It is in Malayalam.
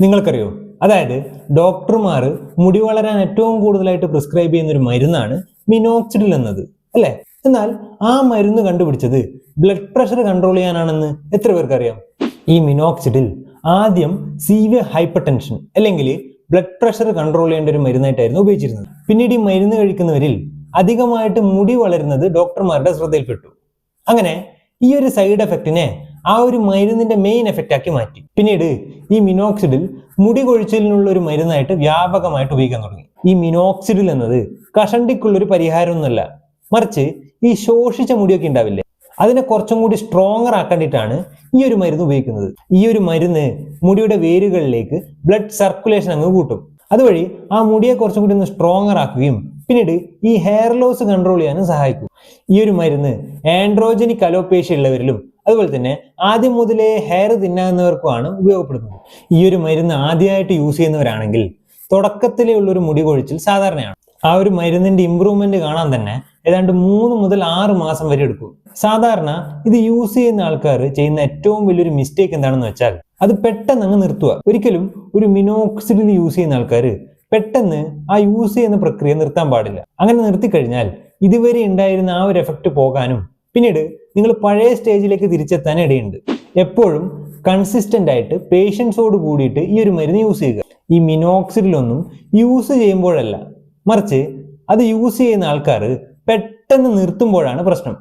നിങ്ങൾക്കറിയോ? അതായത് ഡോക്ടർമാർ മുടി വളരാൻ ഏറ്റവും കൂടുതലായിട്ട് പ്രിസ്ക്രൈബ് ചെയ്യുന്ന ഒരു മരുന്നാണ് മിനോക്സിഡിൽ എന്നത്, അല്ലേ? എന്നാൽ ആ മരുന്ന് കണ്ടുപിടിച്ചത് ബ്ലഡ് പ്രഷർ കൺട്രോൾ ചെയ്യാനാണെന്ന് എത്ര പേർക്ക് അറിയാം? ഈ മിനോക്സിഡിൽ ആദ്യം സീവിയർ ഹൈപ്പർ ടെൻഷൻ അല്ലെങ്കിൽ ബ്ലഡ് പ്രഷർ കൺട്രോൾ ചെയ്യേണ്ട ഒരു മരുന്നായിട്ടായിരുന്നു ഉപയോഗിച്ചിരുന്നത്. പിന്നീട് ഈ മരുന്ന് കഴിക്കുന്നവരിൽ അധികമായിട്ട് മുടി വളരുന്നത് ഡോക്ടർമാരുടെ ശ്രദ്ധയിൽപ്പെട്ടു. അങ്ങനെ ഈ ഒരു സൈഡ് എഫക്റ്റിനെ ആ ഒരു മരുന്നിന്റെ മെയിൻ എഫക്റ്റ് ആക്കി മാറ്റി. പിന്നീട് ഈ മിനോക്സിഡിൽ മുടി കൊഴിച്ചിലിനുള്ള ഒരു മരുന്നായിട്ട് വ്യാപകമായിട്ട് ഉപയോഗിക്കാൻ തുടങ്ങി. ഈ മിനോക്സിഡിൽ എന്നത് കഷണ്ടിക്കുള്ളൊരു പരിഹാരമൊന്നുമല്ല, മറിച്ച് ഈ ശോഷിച്ച മുടിയൊക്കെ ഉണ്ടാവില്ലേ, അതിനെ കുറച്ചും കൂടി സ്ട്രോങ്ങർ ആക്കാണ്ടിട്ടാണ് ഈ ഒരു മരുന്ന് ഉപയോഗിക്കുന്നത്. ഈ ഒരു മരുന്ന് മുടിയുടെ വേരുകളിലേക്ക് ബ്ലഡ് സർക്കുലേഷൻ അങ്ങ് കൂട്ടും. അതുവഴി ആ മുടിയെ കുറച്ചും കൂടി ഒന്ന് സ്ട്രോങ്ങർ ആക്കുകയും പിന്നീട് ഈ ഹെയർ ലോസ് കൺട്രോൾ ചെയ്യാനും സഹായിക്കും. ഈ ഒരു മരുന്ന് ആൻഡ്രോജനിക് അലോപേഷ്യ ഉള്ളവരിലും അതുപോലെ തന്നെ ആദ്യം മുതലേ ഹെയർ തിന്നാകുന്നവർക്കുമാണ് ഉപയോഗപ്പെടുന്നത്. ഈ ഒരു മരുന്ന് ആദ്യമായിട്ട് യൂസ് ചെയ്യുന്നവരാണെങ്കിൽ തുടക്കത്തിലേ ഉള്ളൊരു മുടി കൊഴിച്ചിൽ സാധാരണയാണ്. ആ ഒരു മരുന്നിന്റെ ഇമ്പ്രൂവ്മെന്റ് കാണാൻ തന്നെ ഏതാണ്ട് 3 മുതൽ 6 മാസം വരെ എടുക്കും. സാധാരണ ഇത് യൂസ് ചെയ്യുന്ന ആൾക്കാർ ചെയ്യുന്ന ഏറ്റവും വലിയൊരു മിസ്റ്റേക്ക് എന്താണെന്ന് വെച്ചാൽ അത് പെട്ടെന്ന് അങ്ങ് നിർത്തുക. ഒരിക്കലും ഒരു മിനോക്സിഡിൽ യൂസ് ചെയ്യുന്ന ആൾക്കാർ പെട്ടെന്ന് ആ യൂസ് ചെയ്യുന്ന പ്രക്രിയ നിർത്താൻ പാടില്ല. അങ്ങനെ നിർത്തിക്കഴിഞ്ഞാൽ ഇതുവരെ ഉണ്ടായിരുന്ന ആ ഒരു എഫക്റ്റ് പോകാനും പിന്നീട് നിങ്ങൾ പഴയ സ്റ്റേജിലേക്ക് തിരിച്ചെത്താൻ ഇടയുണ്ട്. എപ്പോഴും കൺസിസ്റ്റന്റ് ആയിട്ട് പേഷ്യൻസോട് കൂടിയിട്ട് ഈ ഒരു മരുന്ന് യൂസ് ചെയ്യുക. ഈ മിനോക്സിഡിലൊന്നും യൂസ് ചെയ്യുമ്പോഴല്ല, മറിച്ച് അത് യൂസ് ചെയ്യുന്ന ആൾക്കാർ പെട്ടെന്ന് നിർത്തുമ്പോഴാണ് പ്രശ്നം.